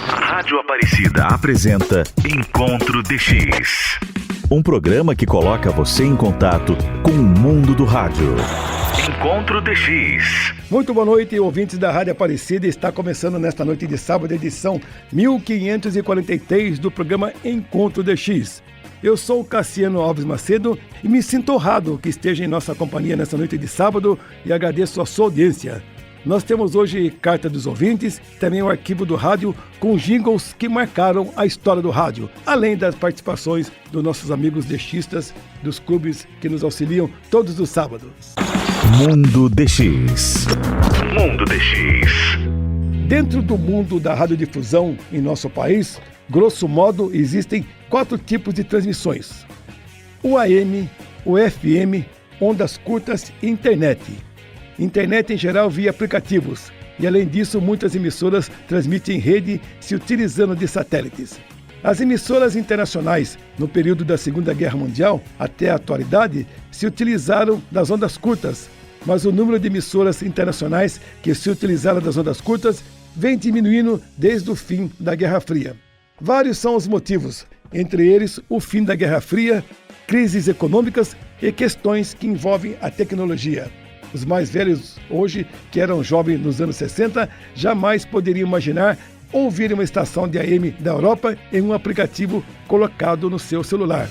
Rádio Aparecida apresenta Encontro DX, um programa que coloca você em contato com o mundo do rádio. Encontro DX. Muito boa noite, ouvintes da Rádio Aparecida. Está começando nesta noite de sábado a edição 1543 do programa Encontro DX. Eu sou o Cassiano Alves Macedo e me sinto honrado que esteja em nossa companhia nesta noite de sábado e agradeço a sua audiência. Nós temos hoje carta dos ouvintes, também o arquivo do rádio com jingles que marcaram a história do rádio, além das participações dos nossos amigos DXistas dos clubes que nos auxiliam todos os sábados. Mundo DX. Mundo DX. Dentro do mundo da radiodifusão em nosso país, grosso modo, existem 4 tipos de transmissões: o AM, o FM, ondas curtas e internet. Internet em geral via aplicativos, e além disso muitas emissoras transmitem em rede se utilizando de satélites. As emissoras internacionais, no período da Segunda Guerra Mundial até a atualidade, se utilizaram das ondas curtas, mas o número de emissoras internacionais que se utilizaram das ondas curtas vem diminuindo desde o fim da Guerra Fria. Vários são os motivos, entre eles o fim da Guerra Fria, crises econômicas e questões que envolvem a tecnologia. Os mais velhos hoje, que eram jovens nos anos 60, jamais poderiam imaginar ouvir uma estação de AM da Europa em um aplicativo colocado no seu celular.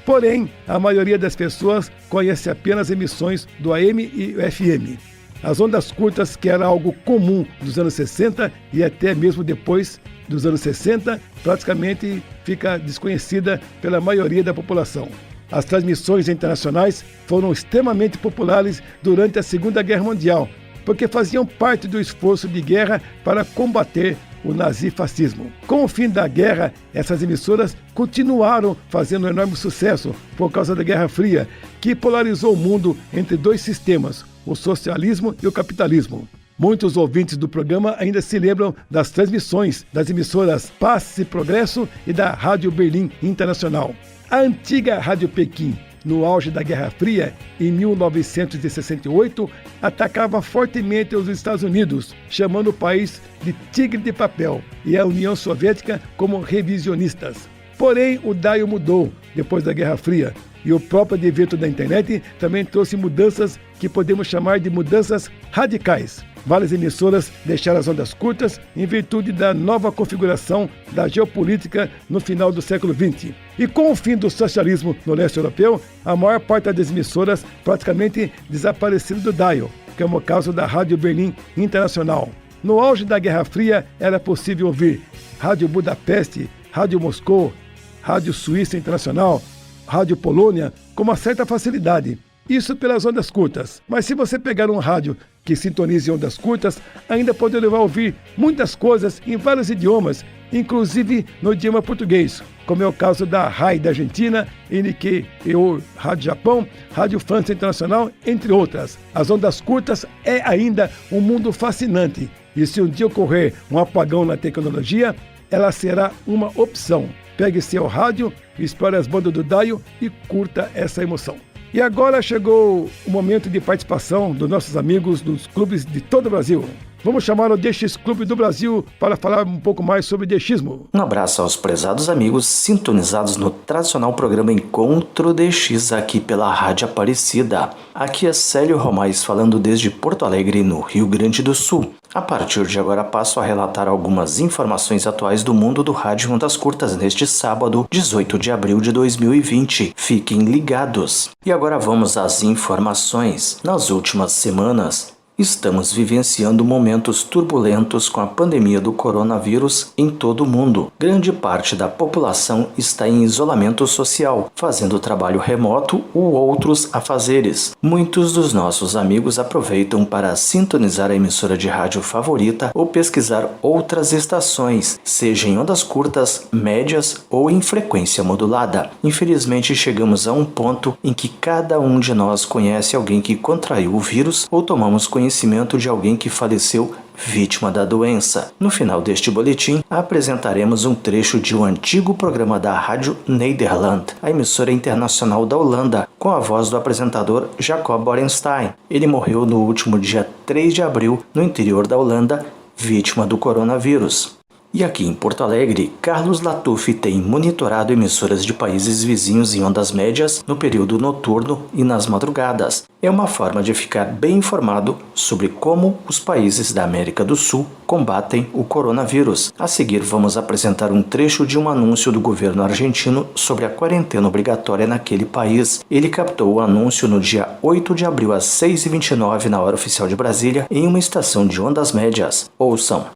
Porém, a maioria das pessoas conhece apenas emissões do AM e FM. As ondas curtas, que era algo comum dos anos 60 e até mesmo depois dos anos 60, praticamente fica desconhecida pela maioria da população. As transmissões internacionais foram extremamente populares durante a Segunda Guerra Mundial, porque faziam parte do esforço de guerra para combater o nazifascismo. Com o fim da guerra, essas emissoras continuaram fazendo um enorme sucesso por causa da Guerra Fria, que polarizou o mundo entre 2 sistemas, o socialismo e o capitalismo. Muitos ouvintes do programa ainda se lembram das transmissões das emissoras Paz e Progresso e da Rádio Berlim Internacional. A antiga Rádio Pequim, no auge da Guerra Fria, em 1968, atacava fortemente os Estados Unidos, chamando o país de tigre de papel e a União Soviética como revisionistas. Porém, o dial mudou depois da Guerra Fria e o próprio advento da internet também trouxe mudanças que podemos chamar de mudanças radicais. Várias emissoras deixaram as ondas curtas em virtude da nova configuração da geopolítica no final do século XX. E com o fim do socialismo no leste europeu, a maior parte das emissoras praticamente desapareceram do dial, que é o caso da Rádio Berlim Internacional. No auge da Guerra Fria, era possível ouvir Rádio Budapeste, Rádio Moscou, Rádio Suíça Internacional, Rádio Polônia, com uma certa facilidade. Isso pelas ondas curtas. Mas se você pegar um rádio que sintonize ondas curtas, ainda poderá ouvir muitas coisas em vários idiomas, inclusive no idioma português, como é o caso da RAI da Argentina, NQEO Rádio Japão, Rádio França Internacional, entre outras. As ondas curtas é ainda um mundo fascinante, e se um dia ocorrer um apagão na tecnologia, ela será uma opção. Pegue seu rádio, explore as bandas do dial e curta essa emoção. E agora chegou o momento de participação dos nossos amigos dos clubes de todo o Brasil. Vamos chamar o DX Clube do Brasil para falar um pouco mais sobre DXismo. Um abraço aos prezados amigos sintonizados no tradicional programa Encontro DX aqui pela Rádio Aparecida. Aqui é Célio Romais falando desde Porto Alegre, no Rio Grande do Sul. A partir de agora passo a relatar algumas informações atuais do mundo do rádio em ondas curtas neste sábado, 18 de abril de 2020. Fiquem ligados. E agora vamos às informações. Nas últimas semanas, estamos vivenciando momentos turbulentos com a pandemia do coronavírus em todo o mundo. Grande parte da população está em isolamento social, fazendo trabalho remoto ou outros afazeres. Muitos dos nossos amigos aproveitam para sintonizar a emissora de rádio favorita ou pesquisar outras estações, seja em ondas curtas, médias ou em frequência modulada. Infelizmente, chegamos a um ponto em que cada um de nós conhece alguém que contraiu o vírus ou tomamos conhecimento conhecimento de alguém que faleceu vítima da doença. No final deste boletim, apresentaremos um trecho de um antigo programa da Rádio Nederland, a emissora internacional da Holanda, com a voz do apresentador Jacob Borenstein. Ele morreu no último dia 3 de abril, no interior da Holanda, vítima do coronavírus. E aqui em Porto Alegre, Carlos Latuf tem monitorado emissoras de países vizinhos em ondas médias no período noturno e nas madrugadas. É uma forma de ficar bem informado sobre como os países da América do Sul combatem o coronavírus. A seguir, vamos apresentar um trecho de um anúncio do governo argentino sobre a quarentena obrigatória naquele país. Ele captou o anúncio no dia 8 de abril às 6h29 na hora oficial de Brasília, em uma estação de ondas médias. Ouçam.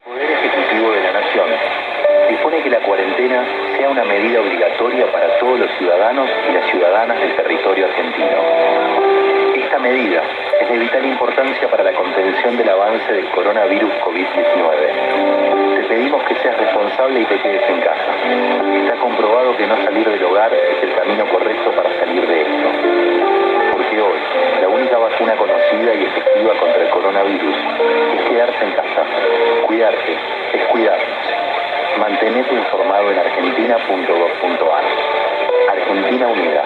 Sea una medida obligatoria para todos los ciudadanos y las ciudadanas del territorio argentino. Esta medida es de vital importancia para la contención del avance del coronavirus COVID-19. Te pedimos que seas responsable y te quedes en casa. Está comprobado que no salir del hogar es el camino correcto para salir de esto. Porque hoy, la única vacuna conocida y efectiva contra el coronavirus es quedarse en casa. Cuidarte es cuidarnos. Mantenete informado em argentina.gov.ar. Argentina Unida.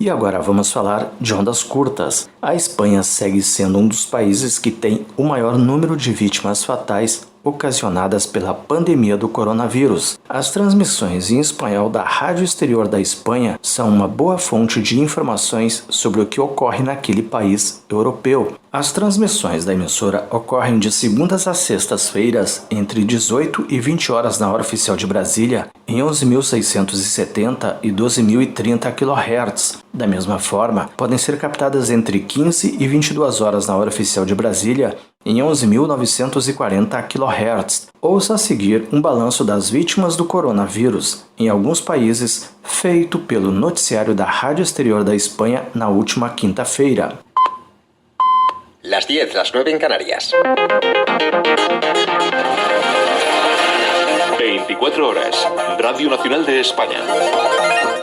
E agora vamos falar de ondas curtas. A Espanha segue sendo um dos países que tem o maior número de vítimas fatais ocasionadas pela pandemia do coronavírus. As transmissões em espanhol da Rádio Exterior da Espanha são uma boa fonte de informações sobre o que ocorre naquele país europeu. As transmissões da emissora ocorrem de segundas a sextas-feiras, entre 18 e 20 horas na hora oficial de Brasília, em 11.670 e 12.030 kHz. Da mesma forma, podem ser captadas entre 15 e 22 horas na hora oficial de Brasília, em 11.940 kHz. Ouça a seguir um balanço das vítimas do coronavírus em alguns países, feito pelo noticiário da Rádio Exterior da Espanha na última quinta-feira. Las 10, las 9 en Canarias. 24 horas. Radio Nacional de España.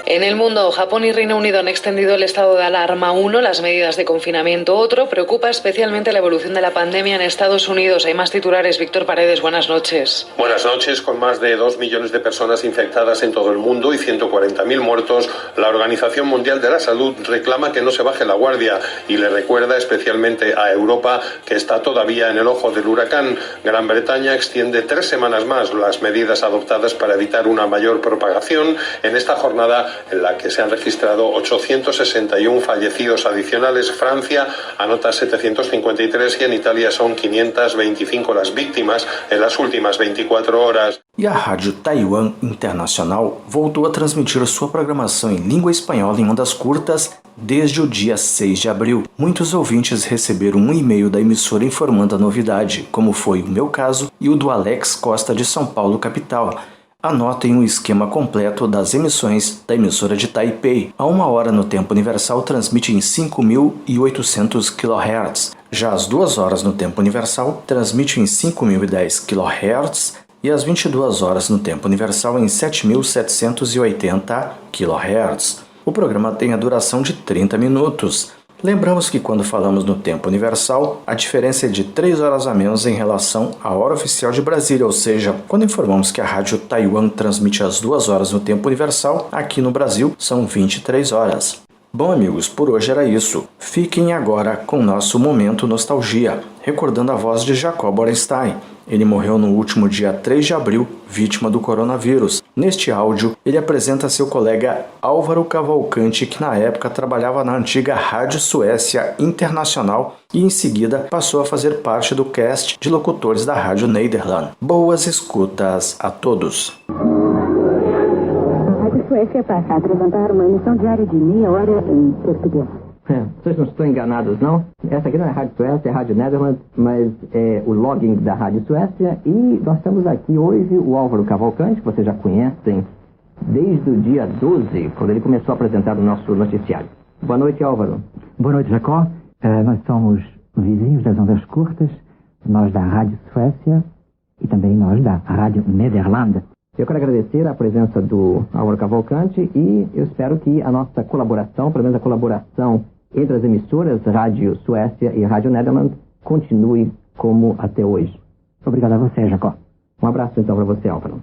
En el mundo, Japón y Reino Unido han extendido el estado de alarma 1, las medidas de confinamiento otro. Preocupa especialmente la evolución de la pandemia en Estados Unidos. Hay más titulares. Víctor Paredes, buenas noches. Buenas noches. Con más de 2 millones de personas infectadas en todo el mundo y 140.000 muertos, la Organización Mundial de la Salud reclama que no se baje la guardia y le recuerda especialmente a Europa que está todavía en el ojo del huracán. Gran Bretaña extiende 3 semanas más las medidas adoptadas para evitar una mayor propagación en esta jornada en la que se han registrado 861 fallecidos adicionales. Francia anota 753 y en Italia son 525 las víctimas en las últimas 24 horas. E a Rádio Taiwan Internacional voltou a transmitir sua programação em língua espanhola em ondas curtas desde o dia 6 de abril. Muitos ouvintes receberam um e-mail da emissora informando a novidade, como foi o meu caso e o do Alex Costa de São Paulo, capital. Anotem o esquema completo das emissões da emissora de Taipei. A 1 hora no tempo universal transmite em 5.800 kHz. Já às 2 horas no tempo universal transmite em 5.010 kHz e às 22 horas no tempo universal em 7.780 kHz. O programa tem a duração de 30 minutos. Lembramos que quando falamos no tempo universal, a diferença é de 3 horas a menos em relação à hora oficial de Brasília, ou seja, quando informamos que a Rádio Taiwan transmite às 2 horas no tempo universal, aqui no Brasil são 23 horas. Bom, amigos, por hoje era isso. Fiquem agora com o nosso Momento Nostalgia, recordando a voz de Jacob Borenstein. Ele morreu no último dia 3 de abril, vítima do coronavírus. Neste áudio, ele apresenta seu colega Álvaro Cavalcante, que na época trabalhava na antiga Rádio Suécia Internacional e em seguida passou a fazer parte do cast de locutores da Rádio Nederland. Boas escutas a todos! A Rádio Suécia passa a apresentar uma emissão diária de meia hora em português. Vocês não estão enganados, não? Essa aqui não é a Rádio Suécia, é a Rádio Nederland, mas é o login da Rádio Suécia. E nós temos aqui hoje o Álvaro Cavalcante, que vocês já conhecem desde o dia 12, quando ele começou a apresentar o nosso noticiário. Boa noite, Álvaro. Boa noite, Jacó. Nós somos vizinhos das ondas curtas, nós da Rádio Suécia e também nós da Rádio Nederland. Eu quero agradecer a presença do Álvaro Cavalcante e eu espero que a nossa colaboração, pelo menos a colaboração entre as emissoras Rádio Suécia e Rádio Nederland, continue como até hoje. Obrigado a você, Jacó. Um abraço então para você, Álvaro.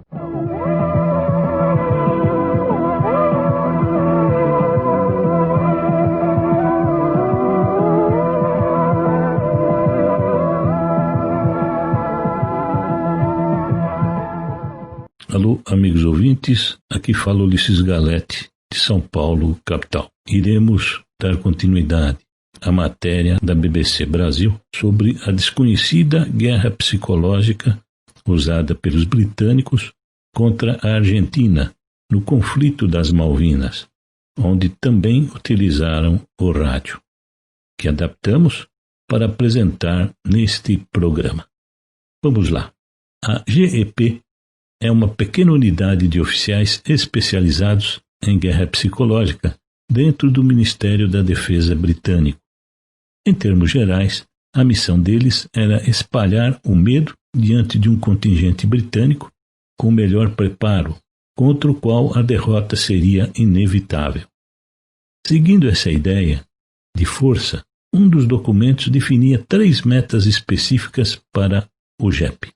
Alô, amigos ouvintes, aqui fala Ulisses Galete, de São Paulo, capital. Iremos dar continuidade à matéria da BBC Brasil sobre a desconhecida guerra psicológica usada pelos britânicos contra a Argentina no conflito das Malvinas, onde também utilizaram o rádio, que adaptamos para apresentar neste programa. Vamos lá. A GEP é uma pequena unidade de oficiais especializados em guerra psicológica dentro do Ministério da Defesa britânico. Em termos gerais, a missão deles era espalhar o medo diante de um contingente britânico com melhor preparo, contra o qual a derrota seria inevitável. Seguindo essa ideia de força, um dos documentos definia 3 metas específicas para o GEP.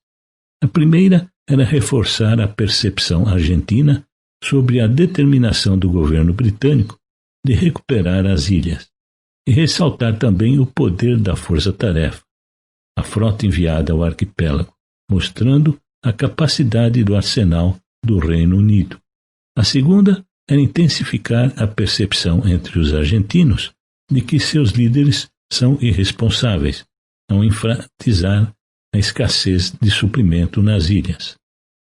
A primeira era reforçar a percepção argentina sobre a determinação do governo britânico de recuperar as ilhas e ressaltar também o poder da força-tarefa, a frota enviada ao arquipélago, mostrando a capacidade do arsenal do Reino Unido. A segunda era intensificar a percepção entre os argentinos de que seus líderes são irresponsáveis, ao enfatizar a escassez de suprimento nas ilhas.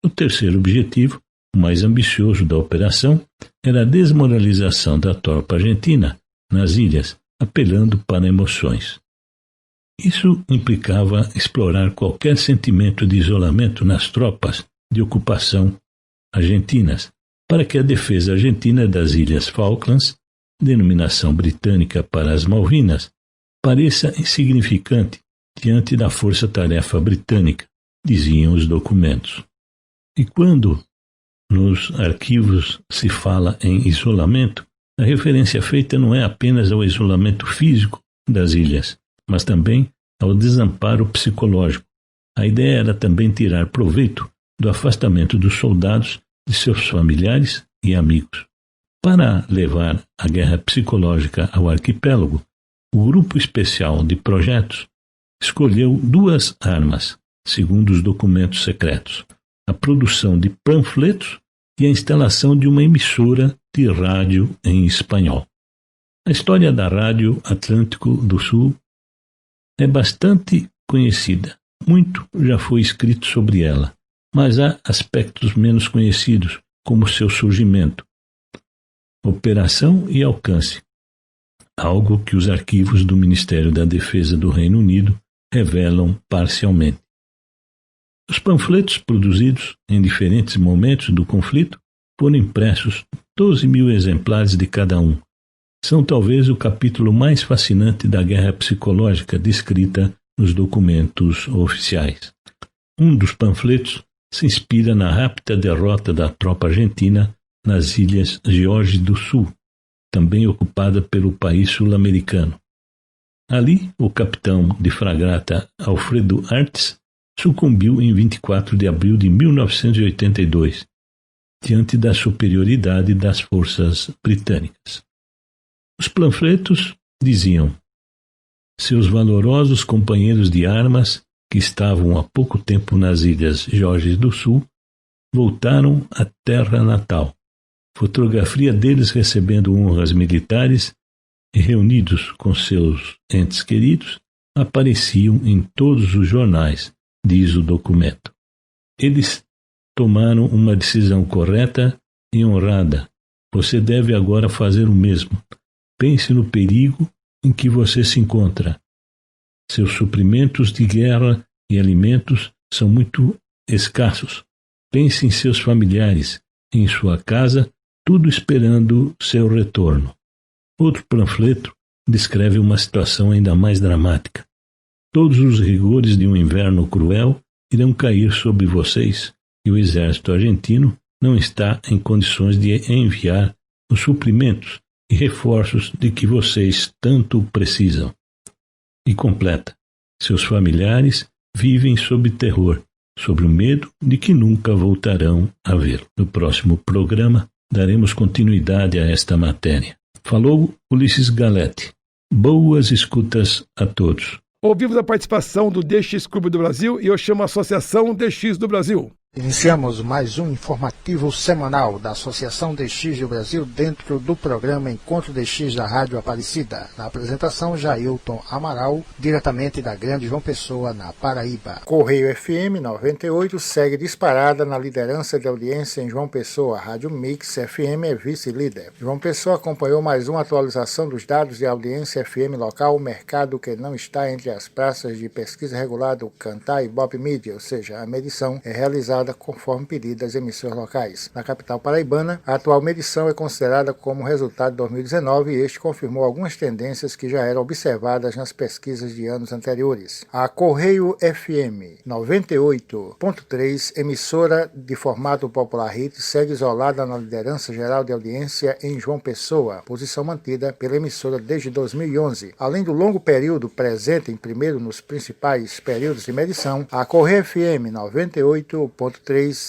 O terceiro objetivo, o mais ambicioso da operação, era a desmoralização da tropa argentina nas ilhas, apelando para emoções. Isso implicava explorar qualquer sentimento de isolamento nas tropas de ocupação argentinas, para que a defesa argentina das Ilhas Falklands, denominação britânica para as Malvinas, pareça insignificante diante da força-tarefa britânica, diziam os documentos. E quando nos arquivos se fala em isolamento, a referência feita não é apenas ao isolamento físico das ilhas, mas também ao desamparo psicológico. A ideia era também tirar proveito do afastamento dos soldados de seus familiares e amigos. Para levar a guerra psicológica ao arquipélago, o Grupo Especial de Projetos escolheu 2 armas, segundo os documentos secretos: a produção de panfletos e a instalação de uma emissora de rádio em espanhol. A história da Rádio Atlântico do Sul é bastante conhecida. Muito já foi escrito sobre ela, mas há aspectos menos conhecidos, como seu surgimento, operação e alcance, algo que os arquivos do Ministério da Defesa do Reino Unido revelam parcialmente. Os panfletos produzidos em diferentes momentos do conflito foram impressos 12.000 exemplares de cada um. São talvez o capítulo mais fascinante da guerra psicológica descrita nos documentos oficiais. Um dos panfletos se inspira na rápida derrota da tropa argentina nas Ilhas Geórgia do Sul, também ocupada pelo país sul-americano. Ali, o capitão de fragata Alfredo Artes sucumbiu em 24 de abril de 1982, diante da superioridade das forças britânicas. Os panfletos diziam: seus valorosos companheiros de armas, que estavam há pouco tempo nas Ilhas Geórgia do Sul, voltaram à terra natal. Fotografia deles recebendo honras militares e reunidos com seus entes queridos apareciam em todos os jornais, diz o documento. Eles tomaram uma decisão correta e honrada. Você deve agora fazer o mesmo. Pense no perigo em que você se encontra. Seus suprimentos de guerra e alimentos são muito escassos. Pense em seus familiares, em sua casa, tudo esperando seu retorno. Outro panfleto descreve uma situação ainda mais dramática. Todos os rigores de um inverno cruel irão cair sobre vocês e o exército argentino não está em condições de enviar os suprimentos e reforços de que vocês tanto precisam. E completa: Seus familiares vivem sob terror, sobre o medo de que nunca voltarão a vê-lo. No próximo programa, daremos continuidade a esta matéria. Falou Ulisses Galete. Boas escutas a todos. Ouvimos a participação do DX Clube do Brasil e eu chamo a Associação DX do Brasil. Iniciamos mais um informativo semanal da Associação DX do Brasil dentro do programa Encontro DX da Rádio Aparecida. Na apresentação, Jailton Amaral, diretamente da Grande João Pessoa, na Paraíba. Correio FM 98 segue disparada na liderança de audiência em João Pessoa. Rádio Mix FM é vice-líder. João Pessoa acompanhou mais uma atualização dos dados de audiência FM local, mercado que não está entre as praças de pesquisa regular do Kantar e Ibope Media, ou seja, a medição é realizada conforme pedido das emissoras locais. Na capital paraibana, a atual medição é considerada como resultado de 2019 e este confirmou algumas tendências que já eram observadas nas pesquisas de anos anteriores. A Correio FM 98.3, emissora de formato popular hit, segue isolada na liderança geral de audiência em João Pessoa, posição mantida pela emissora desde 2011. Além do longo período presente em primeiro nos principais períodos de medição, a Correio FM 98.3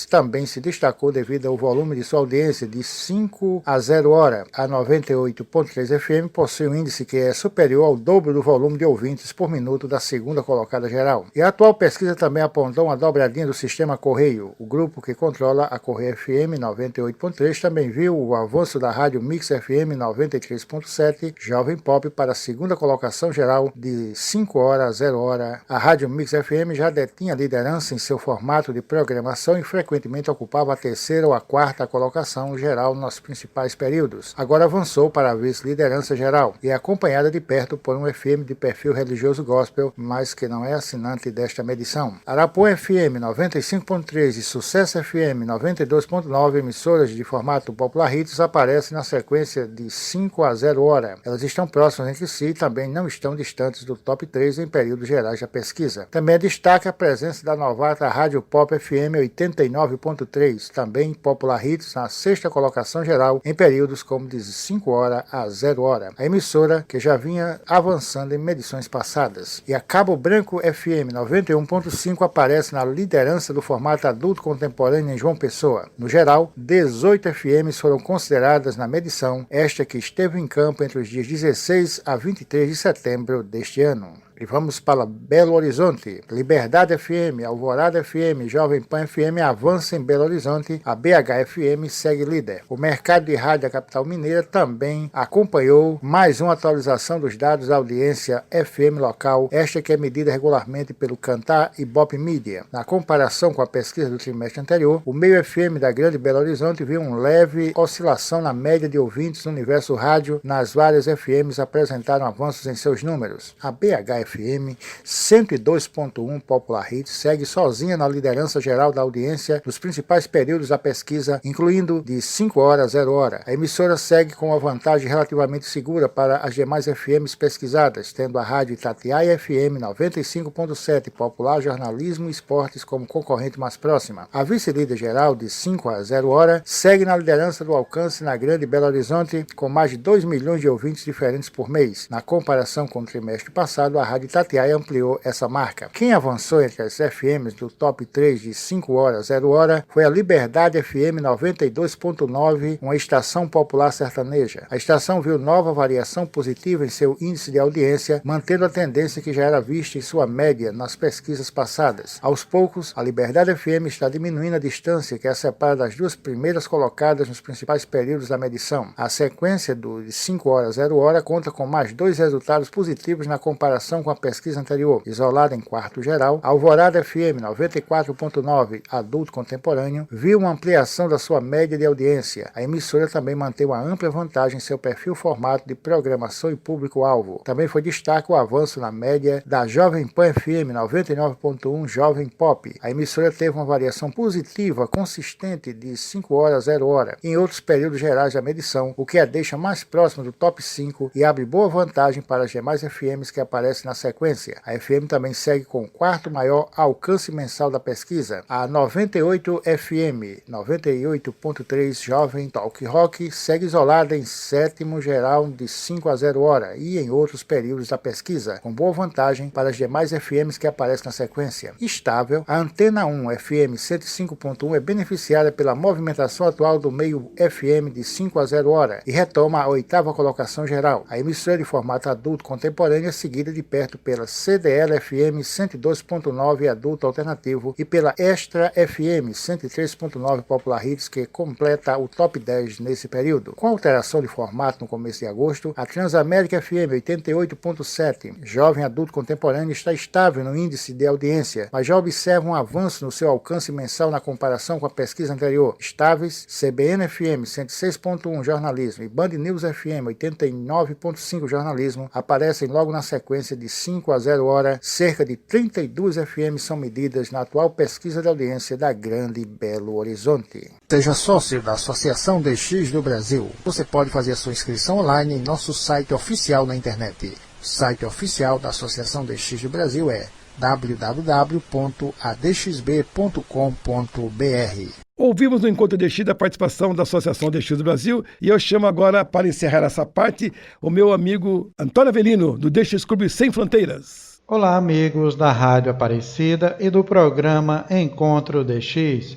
também se destacou devido ao volume de sua audiência de 5 a 0 hora. A 98.3 FM possui um índice que é superior ao dobro do volume de ouvintes por minuto da segunda colocada geral. E a atual pesquisa também apontou uma dobradinha do sistema Correio. O grupo que controla a Correio FM 98.3 também viu o avanço da Rádio Mix FM 93.7 Jovem Pop para a segunda colocação geral de 5 horas a 0 hora. A Rádio Mix FM já detinha liderança em seu formato de programação e frequentemente ocupava a terceira ou a quarta colocação geral nos principais períodos. Agora avançou para a vice-liderança geral e é acompanhada de perto por um FM de perfil religioso gospel, mas que não é assinante desta medição. Arapuã FM 95.3 e Sucesso FM 92.9, emissoras de formato popular hits, aparecem na sequência de 5 a 0 hora. Elas estão próximas entre si e também não estão distantes do top 3 em períodos gerais da pesquisa. Também é destaque a presença da novata Rádio Pop FM 89.3, também popular hits na sexta colocação geral em períodos como de 5 horas a 0 hora. A emissora que já vinha avançando em medições passadas. E a Cabo Branco FM 91.5 aparece na liderança do formato adulto contemporâneo em João Pessoa. No geral, 18 FMs foram consideradas na medição, esta que esteve em campo entre os dias 16 a 23 de setembro deste ano. E vamos para Belo Horizonte. Liberdade FM, Alvorada FM, Jovem Pan FM avança em Belo Horizonte. A BH FM segue líder. O mercado de rádio da capital mineira também acompanhou mais uma atualização dos dados da audiência FM local, esta que é medida regularmente pelo Kantar e Ibope Media. Na comparação com a pesquisa do trimestre anterior, o meio FM da Grande Belo Horizonte viu uma leve oscilação na média de ouvintes no universo rádio. Nas várias FMs apresentaram avanços em seus números. A BH FM 102.1 Popular Hits segue sozinha na liderança geral da audiência nos principais períodos da pesquisa, incluindo de 5 horas a 0 hora. A emissora segue com uma vantagem relativamente segura para as demais FMs pesquisadas, tendo a rádio Itatiaia FM 95.7 Popular Jornalismo e Esportes como concorrente mais próxima. A vice-líder geral de 5 a 0 hora segue na liderança do alcance na Grande Belo Horizonte com mais de 2 milhões de ouvintes diferentes por mês. Na comparação com o trimestre passado, a rádio Itatiaia ampliou essa marca. Quem avançou entre as FMs do top 3 de 5 horas a 0 hora foi a Liberdade FM 92.9, uma estação popular sertaneja. A estação viu nova variação positiva em seu índice de audiência, mantendo a tendência que já era vista em sua média nas pesquisas passadas. Aos poucos, a Liberdade FM está diminuindo a distância que a separa das duas primeiras colocadas nos principais períodos da medição. A sequência de 5 horas a 0 hora conta com mais 2 resultados positivos na comparação com a pesquisa anterior. Isolada em quarto geral, a Alvorada FM 94.9 Adulto Contemporâneo viu uma ampliação da sua média de audiência. A emissora também manteve uma ampla vantagem em seu perfil formato de programação e público-alvo. Também foi destaque o avanço na média da Jovem Pan FM 99.1 Jovem Pop. A emissora teve uma variação positiva consistente de 5 horas a 0 hora em outros períodos gerais da medição, o que a deixa mais próximo do top 5 e abre boa vantagem para as demais FMs que aparecem na sequência. A FM também segue com o quarto maior alcance mensal da pesquisa. A 98 FM, 98.3 Jovem Talk Rock, segue isolada em sétimo geral de 5-0 hora e em outros períodos da pesquisa, com boa vantagem para as demais FMs que aparecem na sequência. Estável, a Antena 1 FM 105.1 é beneficiada pela movimentação atual do meio FM de 5-0 hora e retoma a 8ª colocação geral. A emissora de formato adulto contemporâneo é seguida de perto pela CDL FM 102.9 adulto alternativo e pela Extra FM 103.9 Popular Hits, que completa o top 10 nesse período. Com alteração de formato no começo de agosto, a Transamérica FM 88.7 Jovem Adulto Contemporâneo está estável no índice de audiência, mas já observa um avanço no seu alcance mensal na comparação com a pesquisa anterior. Estáveis, CBN FM 106.1 Jornalismo e Band News FM 89.5 Jornalismo aparecem logo na sequência de 5-0 hora. Cerca de 32 FM são medidas na atual pesquisa de audiência da Grande Belo Horizonte. Seja sócio da Associação DX do Brasil. Você pode fazer a sua inscrição online em nosso site oficial na internet. O site oficial da Associação DX do Brasil é www.adxb.com.br. Ouvimos no Encontro DX da participação da Associação DX do Brasil e eu chamo agora, para encerrar essa parte, o meu amigo Antônio Avelino, do DX Clube Sem Fronteiras. Olá, amigos da Rádio Aparecida e do programa Encontro DX.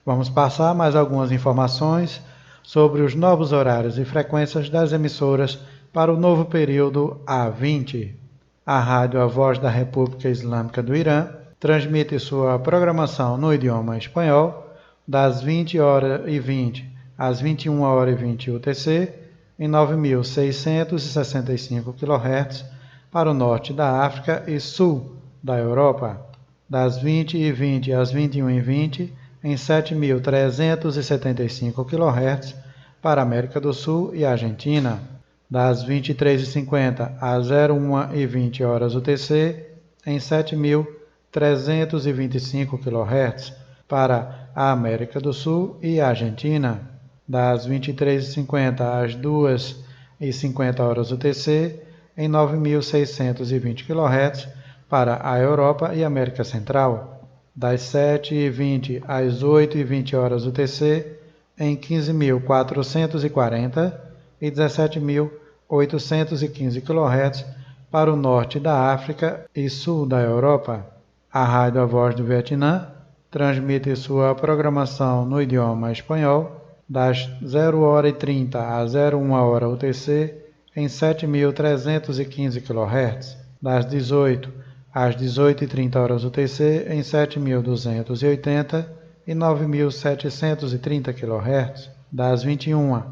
Vamos passar mais algumas informações sobre os novos horários e frequências das emissoras para o novo período A20. A Rádio A Voz da República Islâmica do Irã transmite sua programação no idioma espanhol das 20h20 às 21h20 UTC em 9.665 kHz para o norte da África e sul da Europa, das 20h20 às 21h20 em 7.375 kHz para a América do Sul e Argentina, das 23h50 às 01h20 horas UTC em 7.325 kHz para a América do Sul e Argentina, das 23h50 às 2h50 horas UTC em 9.620 kHz para a Europa e América Central, das 7h20 às 8h20 horas UTC em 15.440 e 17.815 kHz para o norte da África e sul da Europa. A Rádio A Voz do Vietnã transmite sua programação no idioma espanhol das 0h30 às 01h UTC em 7.315 kHz, das 18 às 18h30 horas UTC em 7.280 e 9.730 kHz, das 21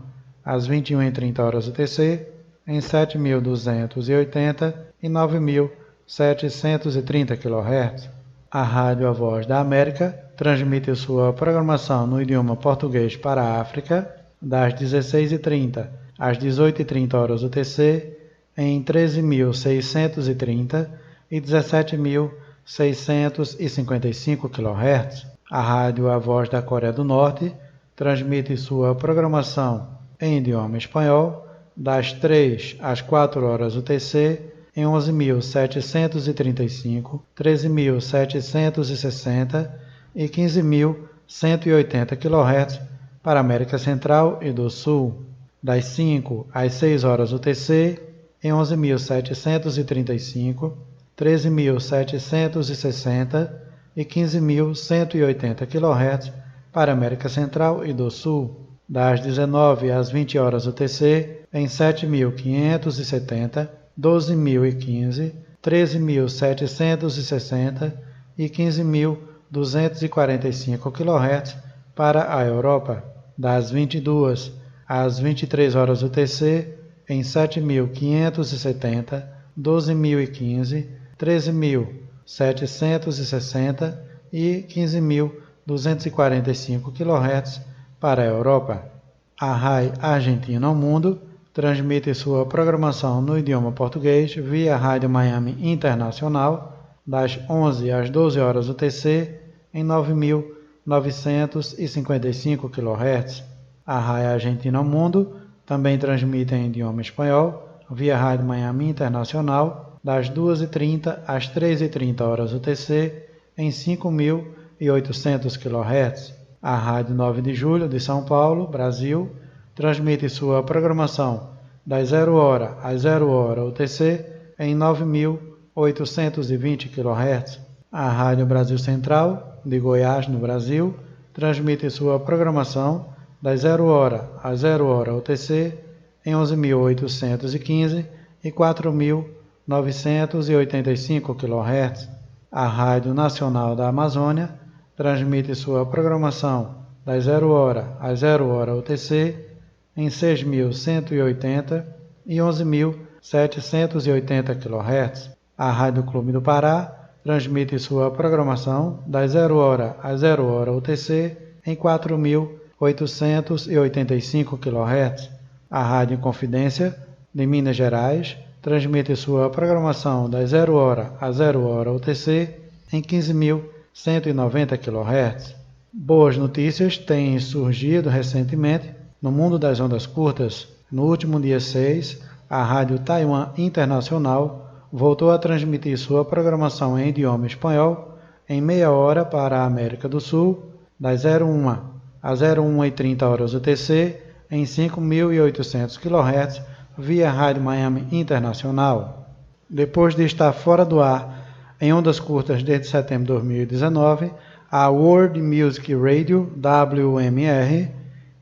às 21h30 horas UTC em 7.280 e 9.730 kHz. A Rádio A Voz da América transmite sua programação no idioma português para a África das 16h30 às 18h30 horas UTC em 13.630 e 17.655 kHz. A Rádio A Voz da Coreia do Norte transmite sua programação em idioma espanhol das 3 às 4 horas UTC em 11.735, 13.760 e 15.180 kHz para a América Central e do Sul, das 5 às 6 horas UTC em 11.735, 13.760 e 15.180 kHz para a América Central e do Sul, das 19 às 20 horas UTC em 7.570, 12.015, 13.760 e 15.245 kHz para a Europa, das 22 às 23 horas UTC em 7.570, 12.015, 13.760 e 15.245 kHz para a Europa. A RAI Argentina ao Mundo transmite sua programação no idioma português via Rádio Miami Internacional das 11 às 12 horas UTC em 9.955 kHz. A RAI Argentina ao Mundo também transmite em idioma espanhol via Rádio Miami Internacional das 2h30 às 3h30 horas UTC, em 5.800 kHz. A Rádio 9 de Julho de São Paulo, Brasil, transmite sua programação das 0h às 0h UTC, em 9.820 kHz. A Rádio Brasil Central, de Goiás, no Brasil, transmite sua programação das 0h às 0h UTC, em 11.815 e 4.985 kHz. A Rádio Nacional da Amazônia transmite sua programação das 0h às 0h UTC, em 6.180 e 11.780 kHz. A Rádio Clube do Pará transmite sua programação das 0h às 0h UTC, em 4.885 kHz. A Rádio Confidência, de Minas Gerais, transmite sua programação das 0h às 0h UTC, em 15.190 kHz. Boas notícias têm surgido recentemente no mundo das ondas curtas. No último dia 6, a Rádio Taiwan Internacional voltou a transmitir sua programação em idioma espanhol em meia hora para a América do Sul, das 01 às 01h30 horas UTC, em 5.800 kHz, via Rádio Miami Internacional. Depois de estar fora do ar em ondas curtas desde setembro de 2019, a World Music Radio, WMR,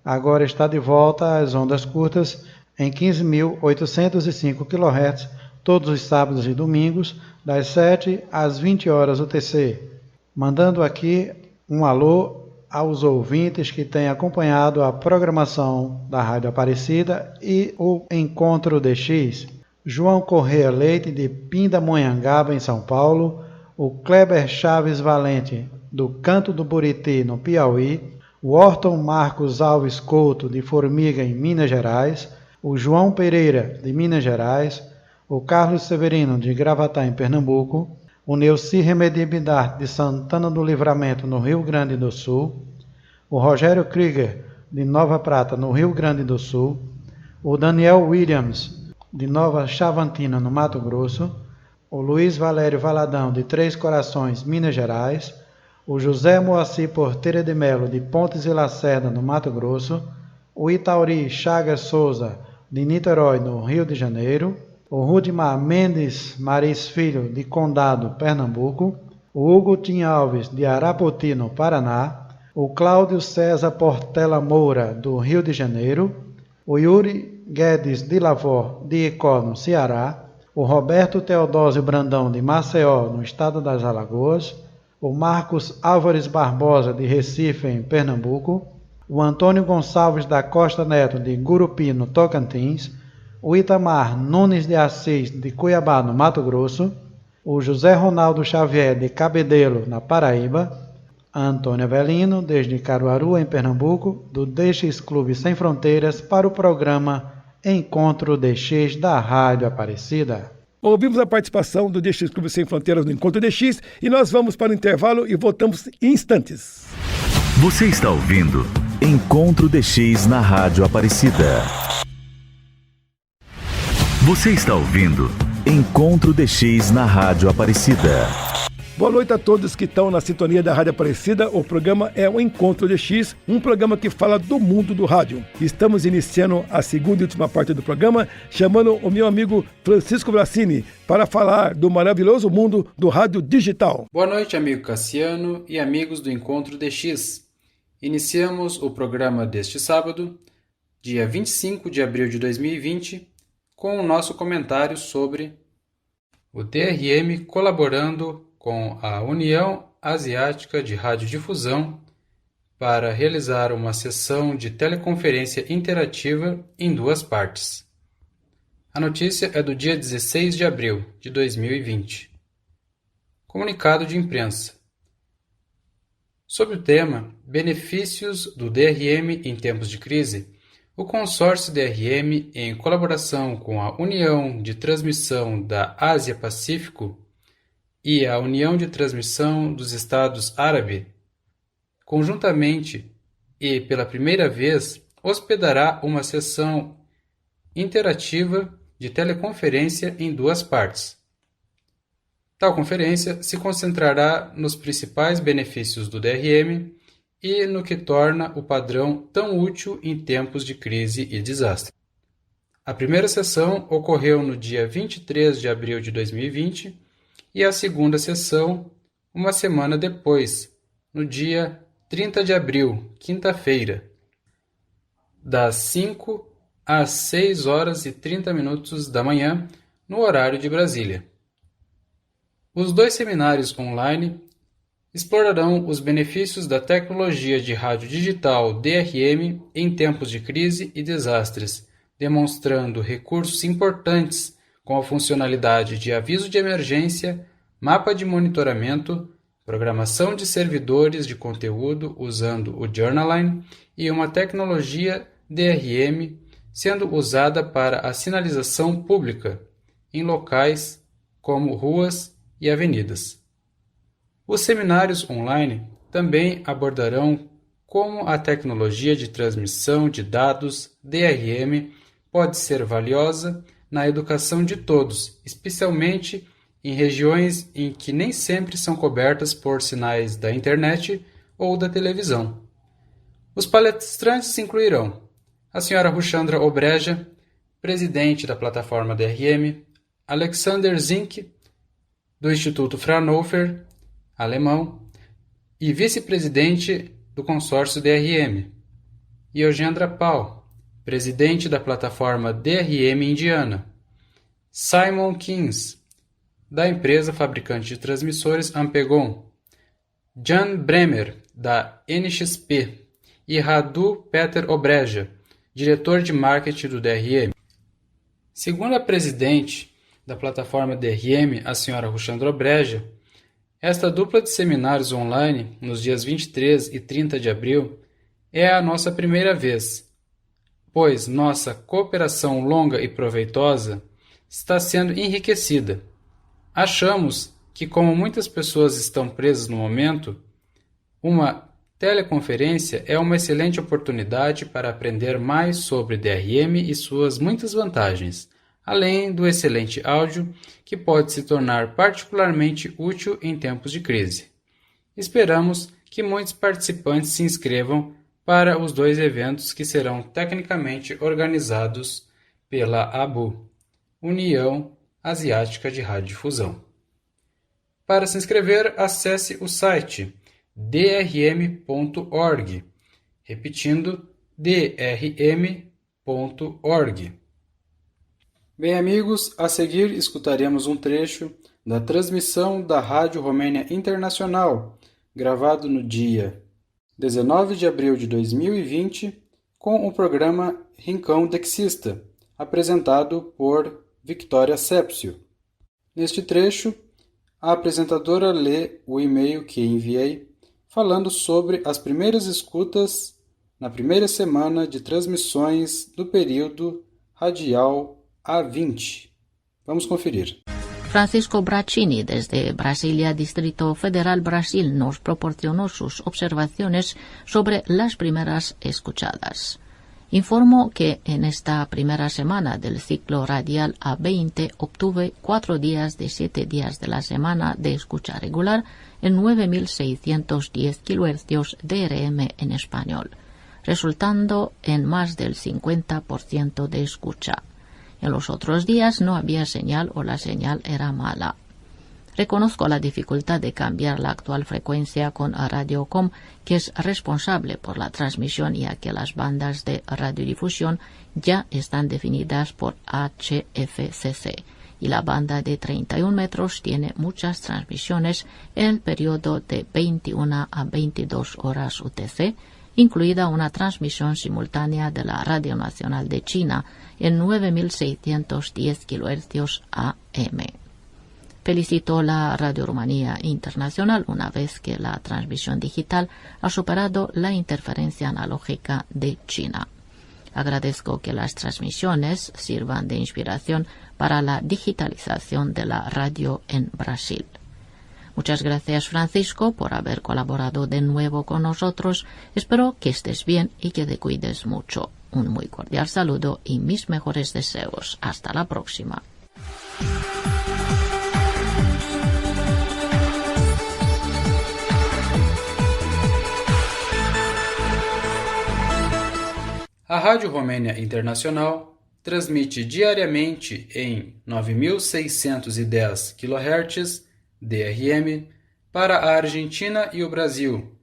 agora está de volta às ondas curtas em 15.805 kHz, todos os sábados e domingos, das 7 às 20 horas UTC. Mandando aqui um alô aos ouvintes que têm acompanhado a programação da Rádio Aparecida e o Encontro DX. João Corrêa Leite, de Pindamonhangaba, em São Paulo, o Kleber Chaves Valente, do Canto do Buriti, no Piauí, o Orton Marcos Alves Couto, de Formiga, em Minas Gerais, o João Pereira, de Minas Gerais, o Carlos Severino, de Gravatá, em Pernambuco, o Neuci Remedi Bidart, de Santana do Livramento, no Rio Grande do Sul, o Rogério Krieger, de Nova Prata, no Rio Grande do Sul, o Daniel Williams, de Nova Chavantina, no Mato Grosso, o Luiz Valério Valadão, de Três Corações, Minas Gerais, o José Moacir Porteira de Melo, de Pontes e Lacerda, no Mato Grosso, o Itauri Chagas Souza, de Niterói, no Rio de Janeiro, o Rudimar Mendes Maris Filho, de Condado, Pernambuco, o Hugo Tim Alves, de Arapoti, no Paraná, o Cláudio César Portela Moura, do Rio de Janeiro, o Yuri Guedes de Lavor, de Icó, no Ceará, o Roberto Teodósio Brandão, de Maceió, no estado das Alagoas, o Marcos Álvares Barbosa, de Recife, em Pernambuco, o Antônio Gonçalves da Costa Neto, de Gurupi, no Tocantins, o Itamar Nunes de Assis, de Cuiabá, no Mato Grosso, o José Ronaldo Xavier, de Cabedelo, na Paraíba, a Antônia Avelino, desde Caruaru, em Pernambuco, do DX Clube Sem Fronteiras, para o programa Encontro DX da Rádio Aparecida. Ouvimos a participação do DX Clube Sem Fronteiras no Encontro DX e nós vamos para o intervalo e voltamos em instantes. Você está ouvindo Encontro DX na Rádio Aparecida. Você está ouvindo Encontro DX na Rádio Aparecida. Boa noite a todos que estão na sintonia da Rádio Aparecida. O programa é o Encontro DX, um programa que fala do mundo do rádio. Estamos iniciando a segunda e última parte do programa, chamando o meu amigo Francisco Bracini para falar do maravilhoso mundo do rádio digital. Boa noite, amigo Cassiano e amigos do Encontro DX. Iniciamos o programa deste sábado, dia 25 de abril de 2020, com o nosso comentário sobre o DRM colaborando com a União Asiática de Radiodifusão para realizar uma sessão de teleconferência interativa em duas partes. A notícia é do dia 16 de abril de 2020. Comunicado de imprensa. Sobre o tema Benefícios do DRM em tempos de crise, o consórcio DRM, em colaboração com a União de Transmissão da Ásia-Pacífico e a União de Transmissão dos Estados Árabes, conjuntamente e pela primeira vez, hospedará uma sessão interativa de teleconferência em duas partes, Tal conferência se concentrará nos principais benefícios do DRM e no que torna o padrão tão útil em tempos de crise e desastre. A primeira sessão ocorreu no dia 23 de abril de 2020 e a segunda sessão uma semana depois, no dia 30 de abril, quinta-feira, das 5 às 6 horas e 30 minutos da manhã, no horário de Brasília. Os dois seminários online explorarão os benefícios da tecnologia de rádio digital DRM em tempos de crise e desastres, demonstrando recursos importantes com a funcionalidade de aviso de emergência, mapa de monitoramento, programação de servidores de conteúdo usando o Journaline e uma tecnologia DRM sendo usada para a sinalização pública em locais como ruas e avenidas. Os seminários online também abordarão como a tecnologia de transmissão de dados DRM pode ser valiosa na educação de todos, especialmente em regiões em que nem sempre são cobertas por sinais da internet ou da televisão. Os palestrantes incluirão a senhora Ruchandra Obreja, presidente da plataforma DRM, Alexander Zink, do Instituto Fraunhofer, alemão, e vice-presidente do consórcio DRM, e Eugêndra Pal, presidente da plataforma DRM indiana, Simon Keynes, da empresa fabricante de transmissores Ampegon, Jan Bremer, da NXP, e Radu Peter Obreja, diretor de marketing do DRM. Segundo a presidente da plataforma DRM, a senhora Ruchandra Obreja, esta dupla de seminários online, nos dias 23 e 30 de abril, é a nossa primeira vez, pois nossa cooperação longa e proveitosa está sendo enriquecida. Achamos que, como muitas pessoas estão presas no momento, uma teleconferência é uma excelente oportunidade para aprender mais sobre DRM e suas muitas vantagens, além do excelente áudio que pode se tornar particularmente útil em tempos de crise. Esperamos que muitos participantes se inscrevam para os dois eventos que serão tecnicamente organizados pela ABU, União Asiática de Radiodifusão. Para se inscrever, acesse o site drm.org, repetindo drm.org. Bem, amigos, a seguir escutaremos um trecho da transmissão da Rádio Romênia Internacional, gravado no dia 19 de abril de 2020, com o programa Rincão Dexista, apresentado por Victoria Sepsio. Neste trecho, a apresentadora lê o e-mail que enviei, falando sobre as primeiras escutas na primeira semana de transmissões do período radial A20. Vamos conferir. Francisco Braccini, desde Brasilia, Distrito Federal, Brasil, nos proporcionó sus observaciones sobre las primeras escuchadas. Informo que en esta primera semana del ciclo radial A20 obtuve 4 días de 7 días de la semana de escucha regular en 9.610 kHz DRM en español, resultando en más del 50% de escucha. En los otros días no había señal o la señal era mala. Reconozco la dificultad de cambiar la actual frecuencia con Radiocom, que es responsable por la transmisión, ya que las bandas de radiodifusión ya están definidas por HFCC y la banda de 31 metros tiene muchas transmisiones en el periodo de 21 a 22 horas UTC, incluida una transmisión simultánea de la Radio Nacional de China en 9.610 kHz AM. Felicito la Radio Rumanía Internacional una vez que la transmisión digital ha superado la interferencia analógica de China. Agradezco que las transmisiones sirvan de inspiración para la digitalización de la radio en Brasil. Muchas gracias, Francisco, por haber colaborado de nuevo con nosotros. Espero que estés bien y que te cuides mucho. Un muy cordial saludo y mis mejores deseos. Hasta la próxima. A Rádio Romênia Internacional transmite diariamente em 9.610 kHz DRM para a Argentina e o Brasil,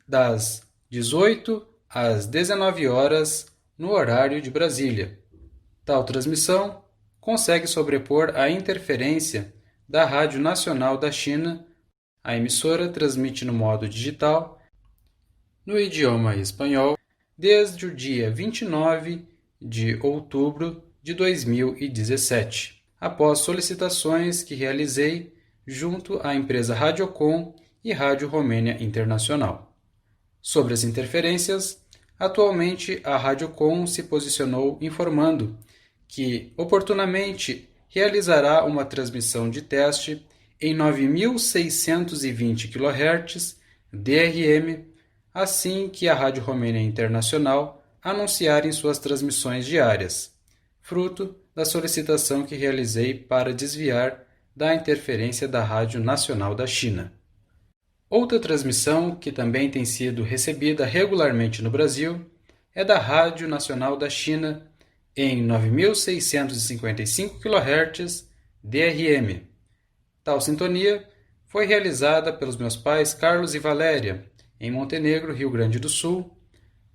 das 18 às 19 horas no horário de Brasília. Tal transmissão consegue sobrepor a interferência da Rádio Nacional da China. A emissora transmite no modo digital, no idioma espanhol, desde o dia 29 de outubro de 2017, após solicitações que realizei junto à empresa Radiocom e Rádio Romênia Internacional. Sobre as interferências, atualmente a Radiocom se posicionou informando que, oportunamente, realizará uma transmissão de teste em 9.620 kHz DRM, assim que a Rádio Romênia Internacional anunciar em suas transmissões diárias, fruto da solicitação que realizei para desviar da interferência da Rádio Nacional da China. Outra transmissão que também tem sido recebida regularmente no Brasil é da Rádio Nacional da China em 9.655 kHz DRM. Tal sintonia foi realizada pelos meus pais Carlos e Valéria, em Montenegro, Rio Grande do Sul,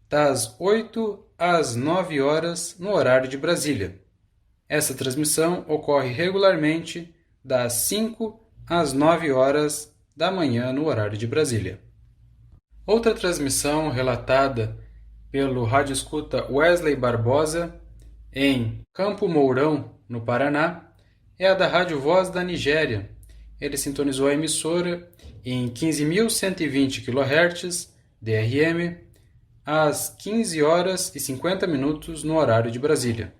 das 8 às 9 horas no horário de Brasília. Essa transmissão ocorre regularmente das 5 às 9 horas da manhã no horário de Brasília. Outra transmissão relatada pelo radioescuta Wesley Barbosa, em Campo Mourão, no Paraná, é a da Rádio Voz da Nigéria. Ele sintonizou a emissora em 15.120 kHz DRM às 15 horas e 50 minutos no horário de Brasília.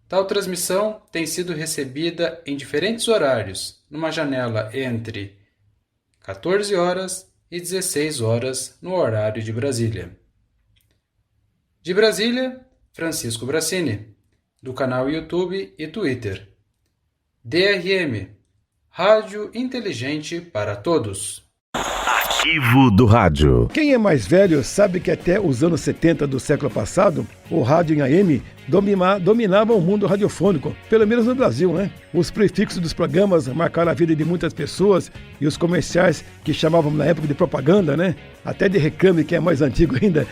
Tal transmissão tem sido recebida em diferentes horários, numa janela entre 14 horas e 16 horas no horário de Brasília. De Brasília, Francisco Brassini, do canal YouTube e Twitter. DRM, Rádio Inteligente para Todos. Arquivo do Rádio. Quem é mais velho sabe que até os anos 70 do século passado, o rádio em AM dominava o mundo radiofônico, pelo menos no Brasil, né? Os prefixos dos programas marcaram a vida de muitas pessoas e os comerciais que chamavam na época de propaganda, né? Até de reclame, que é mais antigo ainda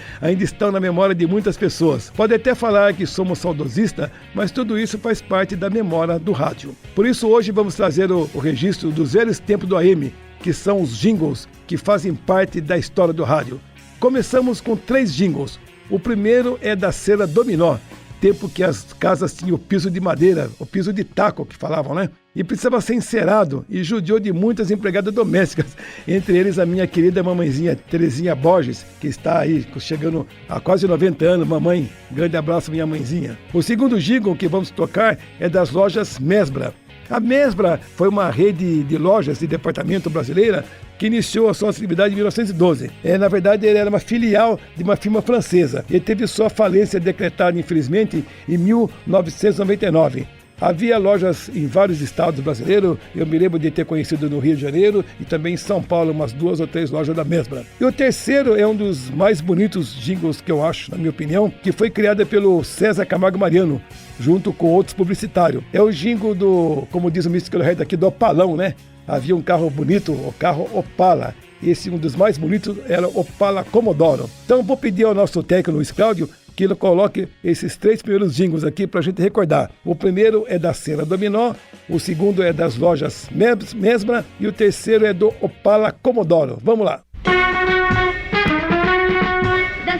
estão na memória de muitas pessoas. Pode até falar que somos saudosistas, mas tudo isso faz parte da memória do rádio. Por isso hoje vamos trazer o registro dos velhos tempos do AM, que são os jingles que fazem parte da história do rádio. Começamos com 3 jingles. O primeiro é da cera dominó, tempo que as casas tinham o piso de madeira, o piso de taco que falavam, né? E precisava ser encerado e judiou de muitas empregadas domésticas, entre eles a minha querida mamãezinha Terezinha Borges, que está aí chegando a quase 90 anos. Mamãe, grande abraço minha mãezinha. O segundo jingle que vamos tocar é das lojas Mesbla. A Mesbla foi uma rede de lojas de departamento brasileira que iniciou a sua atividade em 1912. Na verdade, ele era uma filial de uma firma francesa. Ele teve sua falência decretada, infelizmente, em 1999. Havia lojas em vários estados brasileiros. Eu me lembro de ter conhecido no Rio de Janeiro e também em São Paulo umas 2 ou 3 lojas da Mesbla. E o terceiro é um dos mais bonitos jingles que eu acho, na minha opinião, que foi criado pelo César Camargo Mariano, junto com outros publicitários. É o jingle do, como diz o Místico Rei aqui, do Opalão, né? Havia um carro bonito, o carro Opala. Esse, um dos mais bonitos, era o Opala Commodoro. Então vou pedir ao nosso técnico Luiz Cláudio que ele coloque esses 3 primeiros jingles aqui para a gente recordar. O primeiro é da cera dominó, o segundo é das lojas Mesbla e o terceiro é do Opala Commodoro. Vamos lá. Dance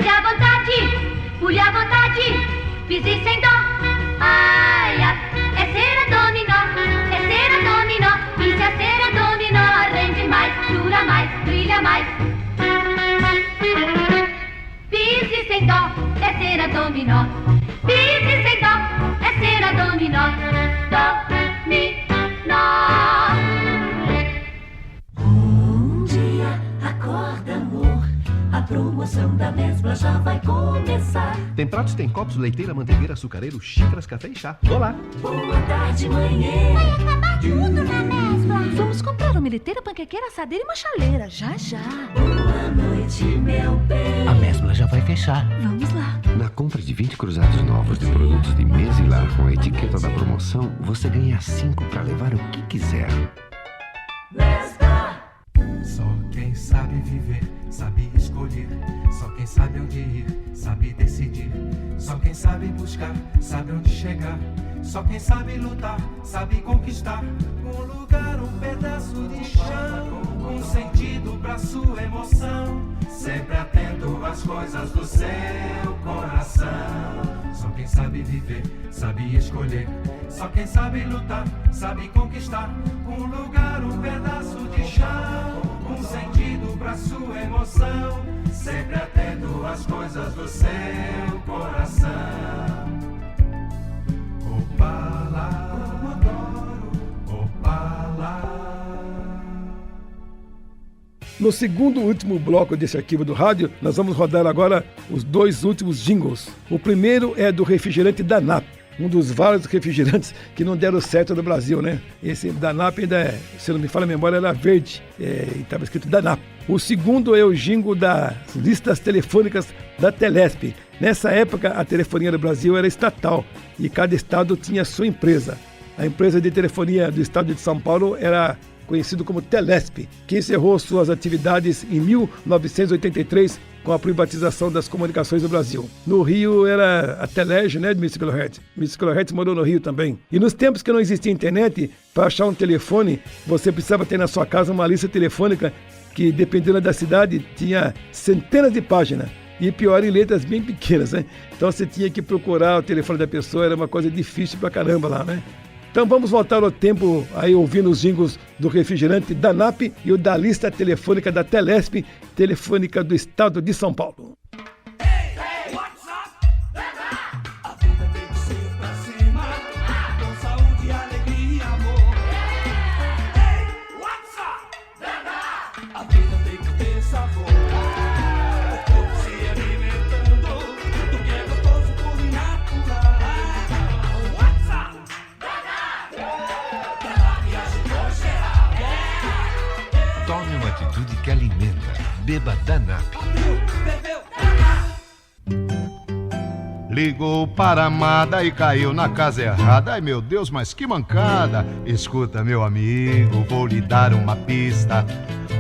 à vontade, pule à vontade, pise sem dó. Ai, ai, é cera dominó, pise a cera dominó, rende mais, dura mais, brilha mais. Pise sem dó, é cera dominó. Pise sem dó, é cera dominó. Dominó. Um dia acorda, amor, promoção da Mesbla já vai começar. Tem pratos, tem copos, leiteira, manteigeira, açucareiro, xícaras, café e chá. Olá! Boa tarde, manhã. Vai acabar tudo na Mesbla. Vamos comprar uma militeira, panquequeira, assadeira e uma chaleira, já já. Boa noite, meu bem. A Mesbla já vai fechar. Vamos lá. Na compra de 20 cruzados novos de produtos de mesa e lar com a etiqueta da promoção, você ganha 5 para levar o que quiser. Mesbla. Só quem sabe viver, sabe escolher. Só quem sabe onde ir, sabe decidir. Só quem sabe buscar, sabe onde chegar. Só quem sabe lutar, sabe conquistar. Um lugar, um pedaço de chão, um sentido pra sua emoção. Sempre atento às coisas do seu coração. Só quem sabe viver, sabe escolher. Só quem sabe lutar, sabe conquistar. Um lugar, um pedaço de chão, um sentido pra sua emoção. Sempre atento às coisas do seu coração. Opala, como adoro, Opala. No segundo e último bloco desse arquivo do rádio, nós vamos rodar agora os 2 últimos jingles. O primeiro é do refrigerante Danap, um dos vários refrigerantes que não deram certo no Brasil, né? Esse Danap ainda, se não me falha a memória, era verde, e estava escrito Danap. O segundo é o jingle das listas telefônicas da Telesp. Nessa época, a telefonia do Brasil era estatal e cada estado tinha sua empresa. A empresa de telefonia do estado de São Paulo era conhecido como Telesp, que encerrou suas atividades em 1983 com a privatização das comunicações do Brasil. No Rio era a Telege, né, de Mr. Kilohertz. Mr. Kilohertz morou no Rio também. E nos tempos que não existia internet, para achar um telefone, você precisava ter na sua casa uma lista telefônica que, dependendo da cidade, tinha centenas de páginas. E pior, em letras bem pequenas, né? Então você tinha que procurar o telefone da pessoa, era uma coisa difícil pra caramba lá, né? Então vamos voltar ao tempo aí ouvindo os jingles do refrigerante Danap e o da lista telefônica da Telesp, telefônica do estado de São Paulo. Tome uma atitude que alimenta. Beba Danap. Ligou para a amada e caiu na casa errada. Ai meu Deus, mas que mancada. Escuta meu amigo, vou lhe dar uma pista.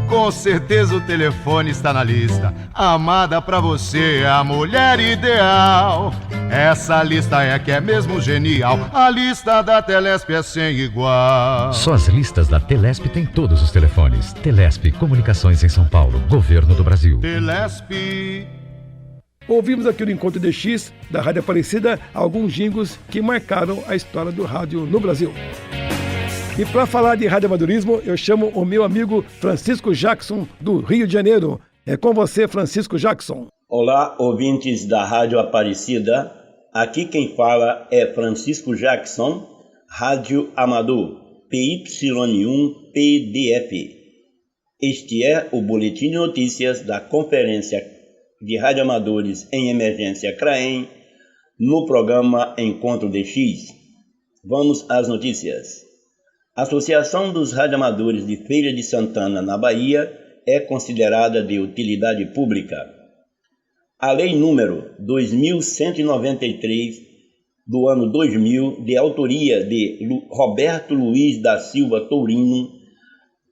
Com certeza o telefone está na lista. A amada pra você é a mulher ideal. Essa lista é que é mesmo genial. A lista da Telesp é sem igual. Só as listas da Telesp têm todos os telefones. Telesp, Comunicações em São Paulo, Governo do Brasil. Telesp. Ouvimos aqui no Encontro DX, da Rádio Aparecida, alguns jingles que marcaram a história do rádio no Brasil. E para falar de radioamadorismo, eu chamo o meu amigo Francisco Jackson, do Rio de Janeiro. É com você, Francisco Jackson. Olá, ouvintes da Rádio Aparecida. Aqui quem fala é Francisco Jackson, Rádio Amador, PY1PDF. Este é o Boletim de Notícias da Conferência de Radioamadores em Emergência CRAEM, no programa Encontro DX. Vamos às notícias. A Associação dos Radioamadores de Feira de Santana, na Bahia, é considerada de utilidade pública. A Lei número 2193 do ano 2000, de autoria de Roberto Luiz da Silva Tourino,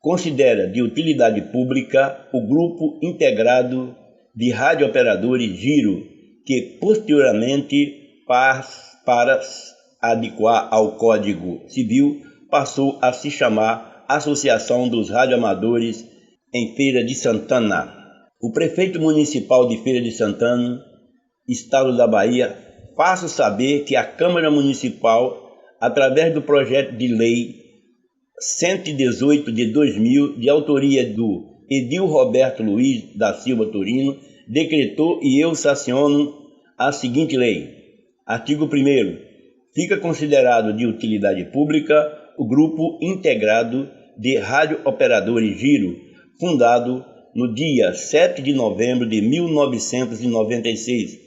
considera de utilidade pública o Grupo Integrado de Radiooperadores Giro, que posteriormente, para adequar ao Código Civil, passou a se chamar Associação dos Radioamadores em Feira de Santana. O prefeito municipal de Feira de Santana, estado da Bahia, faço saber que a Câmara Municipal, através do projeto de lei 118 de 2000, de autoria do Edil Roberto Luiz da Silva Tourino, decretou e eu sanciono a seguinte lei. Artigo 1º. Fica considerado de utilidade pública o Grupo Integrado de Radiooperadores Giro, fundado no dia 7 de novembro de 1996,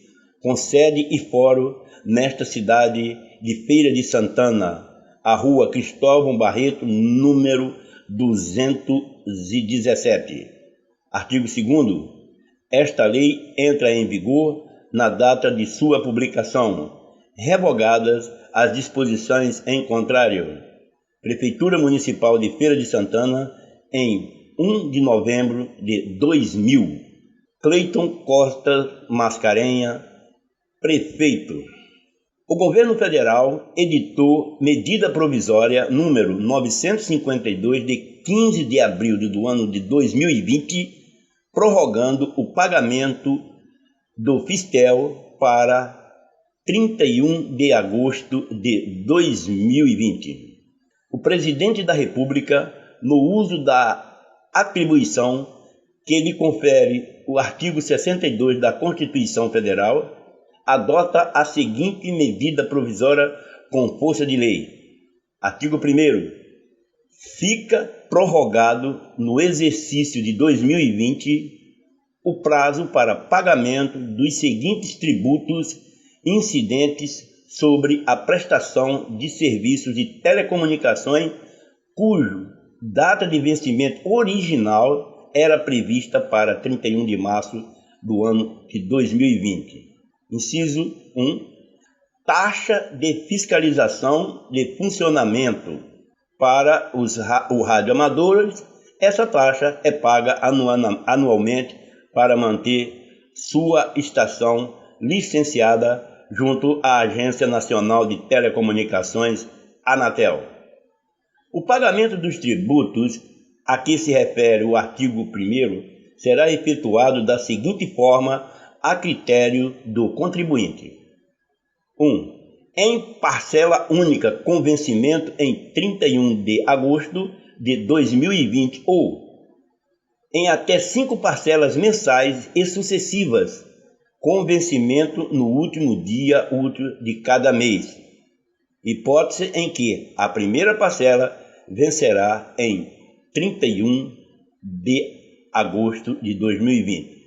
com sede e fórum nesta cidade de Feira de Santana, a rua Cristóvão Barreto, número 217. Artigo 2º. Esta lei entra em vigor na data de sua publicação, revogadas as disposições em contrário. Prefeitura Municipal de Feira de Santana, em 1 de novembro de 2000. Cleiton Costa Mascarenha, prefeito. O governo federal editou medida provisória número 952 de 15 de abril do ano de 2020, prorrogando o pagamento do Fistel para 31 de agosto de 2020. O presidente da República, no uso da atribuição que lhe confere o artigo 62 da Constituição Federal, adota a seguinte medida provisória com força de lei. Artigo 1º. Fica prorrogado no exercício de 2020 o prazo para pagamento dos seguintes tributos incidentes sobre a prestação de serviços de telecomunicações cujo data de vencimento original era prevista para 31 de março do ano de 2020. Inciso 1. Taxa de fiscalização de funcionamento para os radioamadores. Essa taxa é paga anualmente para manter sua estação licenciada junto à Agência Nacional de Telecomunicações, Anatel. O pagamento dos tributos a que se refere o artigo 1º será efetuado da seguinte forma a critério do contribuinte. 1. Em parcela única com vencimento em 31 de agosto de 2020 ou em até 5 parcelas mensais e sucessivas com vencimento no último dia útil de cada mês, hipótese em que a primeira parcela vencerá em 31 de agosto de 2020.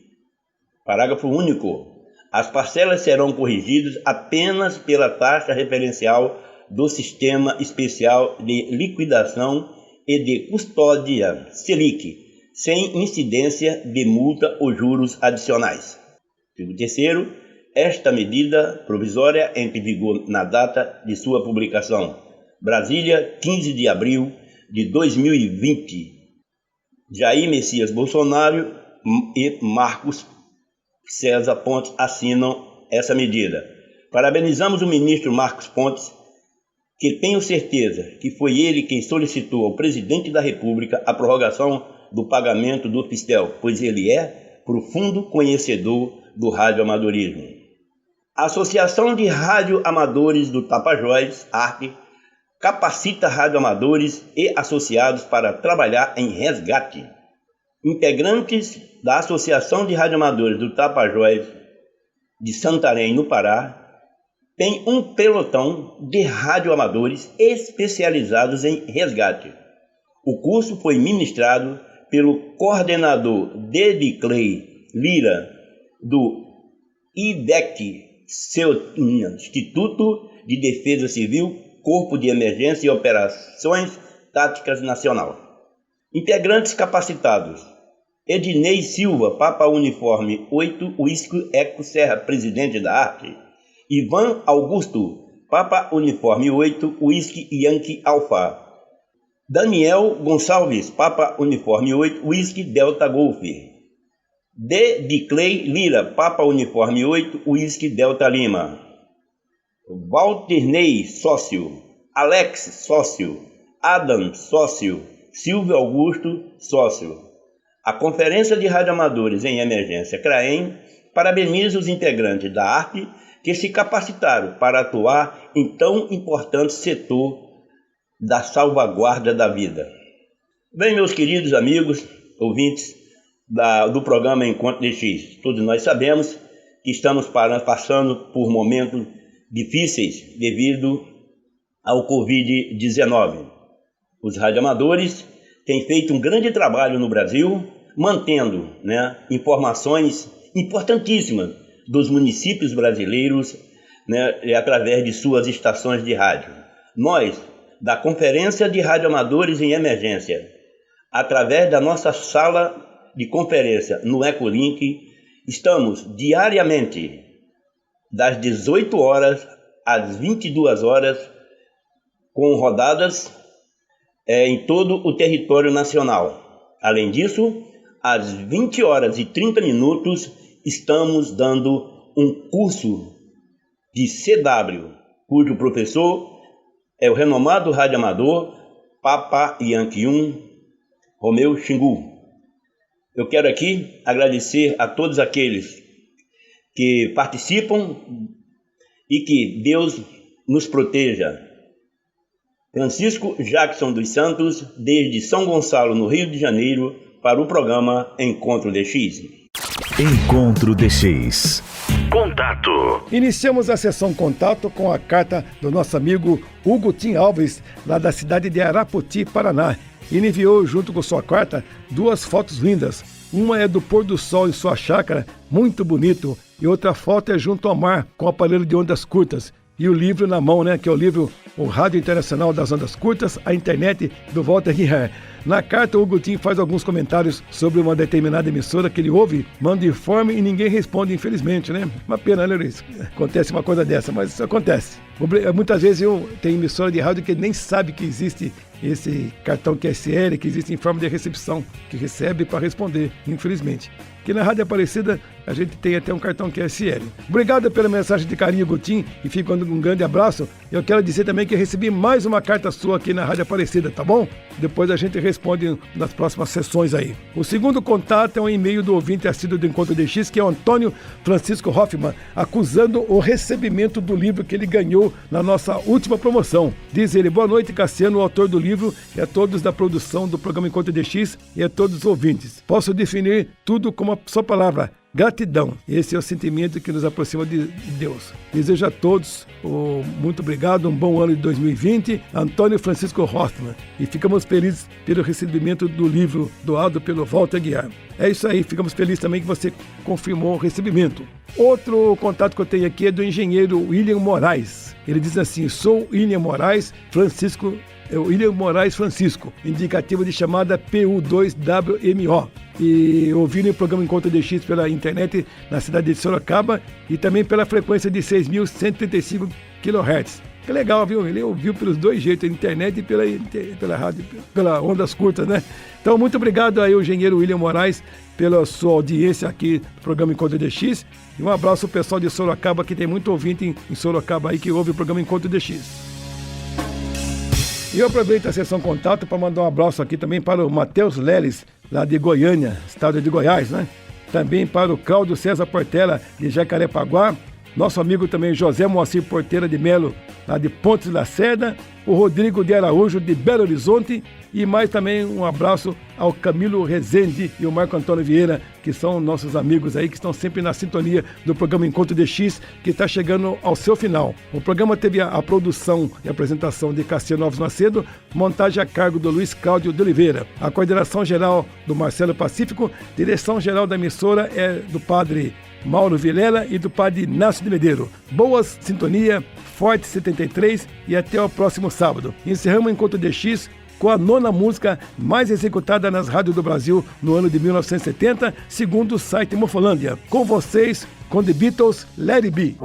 Parágrafo único. As parcelas serão corrigidas apenas pela taxa referencial do Sistema Especial de Liquidação e de Custódia, SELIC, sem incidência de multa ou juros adicionais. Artigo 3º. Esta medida provisória entra em vigor na data de sua publicação. Brasília, 15 de abril de 2020. Jair Messias Bolsonaro e Marcos César Pontes assinam essa medida. Parabenizamos o ministro Marcos Pontes, que tenho certeza que foi ele quem solicitou ao presidente da República a prorrogação do pagamento do Fistel, pois ele é profundo conhecedor do radioamadorismo. A Associação de Radioamadores do Tapajós, ARC, capacita radioamadores e associados para trabalhar em resgate. Integrantes da Associação de Radioamadores do Tapajós de Santarém, no Pará, têm um pelotão de radioamadores especializados em resgate. O curso foi ministrado pelo coordenador Dediclei Lira, do IDEC, seu Instituto de Defesa Civil, Corpo de Emergência e Operações Táticas Nacional. Integrantes capacitados: Ednei Silva, Papa Uniforme 8, Whisky Eco Serra, presidente da ARC. Ivan Augusto, Papa Uniforme 8, Whisky Yankee Alpha. Daniel Gonçalves, Papa Uniforme 8, Whisky Delta Golf. Dediclei Lira, Papa Uniforme 8, Whisky Delta Lima. Walterney, sócio. Alex, sócio. Adam, sócio. Silvio Augusto, sócio. A Conferência de Radioamadores em Emergência, CRAEM, parabeniza os integrantes da ARP que se capacitaram para atuar em tão importante setor da salvaguarda da vida. Bem, meus queridos amigos, ouvintes do programa Encontro DX, todos nós sabemos que estamos passando por momentos difíceis devido ao Covid-19. Os radioamadores têm feito um grande trabalho no Brasil, mantendo, né, informações importantíssimas dos municípios brasileiros, né, através de suas estações de rádio. Nós, da Conferência de Radioamadores em Emergência, através da nossa sala de conferência no Ecolink, estamos diariamente das 18 horas às 22 horas com rodadas em todo o território nacional. Além disso, às 20 horas e 30 minutos estamos dando um curso de CW, cujo professor é o renomado radioamador Papa Yankee 1 Romeu Xingu. Eu quero aqui agradecer a todos aqueles que participam e que Deus nos proteja. Francisco Jackson dos Santos, desde São Gonçalo, no Rio de Janeiro, para o programa Encontro DX. Encontro DX. Contato. Iniciamos a sessão Contato com a carta do nosso amigo Hugo Tim Alves, lá da cidade de Arapoti, Paraná. Ele enviou, junto com sua carta, 2 fotos lindas. Uma é do pôr do sol em sua chácara, muito bonito, e outra foto é junto ao mar, com aparelho de ondas curtas. E o livro na mão, né, que é o livro O Rádio Internacional das Ondas Curtas, a Internet, do Walter Guiar. Na carta, o Hugo Tim faz alguns comentários sobre uma determinada emissora que ele ouve, manda informe e ninguém responde, infelizmente, né? Uma pena, né, Luiz? Acontece uma coisa dessa, mas isso acontece. Muitas vezes tem emissora de rádio que nem sabe que existe esse cartão QSL, que existe em forma de recepção, que recebe para responder, infelizmente. Aqui na Rádio Aparecida a gente tem até um cartão QSL. Obrigado pela mensagem de carinho, Gutim, e fico com um grande abraço. Eu quero dizer também que recebi mais uma carta sua aqui na Rádio Aparecida, tá bom? Depois a gente responde nas próximas sessões aí. O segundo contato é um e-mail do ouvinte assíduo do Encontro DX, que é o Antônio Francisco Hoffman, acusando o recebimento do livro que ele ganhou na nossa última promoção. Diz ele: boa noite, Cassiano, o autor do livro, e a todos da produção do programa Encontro DX e a todos os ouvintes. Posso definir tudo com uma só palavra: gratidão. Esse é o sentimento que nos aproxima de Deus. Desejo a todos muito obrigado, um bom ano de 2020. Antônio Francisco Hoffman. E ficamos felizes pelo recebimento do livro doado pelo Walter Guiar. É isso aí, ficamos felizes também que você confirmou o recebimento. Outro contato que eu tenho aqui é do engenheiro William Moraes. Ele diz assim: sou William Moraes Francisco, indicativo de chamada PU2WMO. E ouvindo o programa Encontro DX pela internet na cidade de Sorocaba e também pela frequência de 6.135 kHz. Que legal, viu? Ele ouviu pelos dois jeitos, a internet e pela rádio, pela ondas curtas, né? Então, muito obrigado aí, o engenheiro William Moraes, pela sua audiência aqui no programa Encontro DX. E um abraço ao pessoal de Sorocaba, que tem muito ouvinte em Sorocaba aí que ouve o programa Encontro DX. E eu aproveito a sessão Contato para mandar um abraço aqui também para o Matheus Leles, lá de Goiânia, estado de Goiás, né? Também para o Cláudio César Portela, de Jacarepaguá. Nosso amigo também José Moacir Porteira de Melo, lá de Pontes Lacerda. O Rodrigo de Araújo, de Belo Horizonte. E mais também um abraço ao Camilo Rezende e o Marco Antônio Vieira, que são nossos amigos aí, que estão sempre na sintonia do programa Encontro DX, que está chegando ao seu final. O programa teve a produção e apresentação de Cassiano Alves Macedo, montagem a cargo do Luiz Cláudio de Oliveira. A coordenação geral do Marcelo Pacífico, direção geral da emissora é do padre Mauro Vilela e do padre Inácio de Medeiro. Boas sintonia, forte 73 e até o próximo sábado. Encerramos o Encontro DX com a 9ª música mais executada nas rádios do Brasil no ano de 1970, segundo o site Morfolândia. Com vocês, com The Beatles, Let It Be.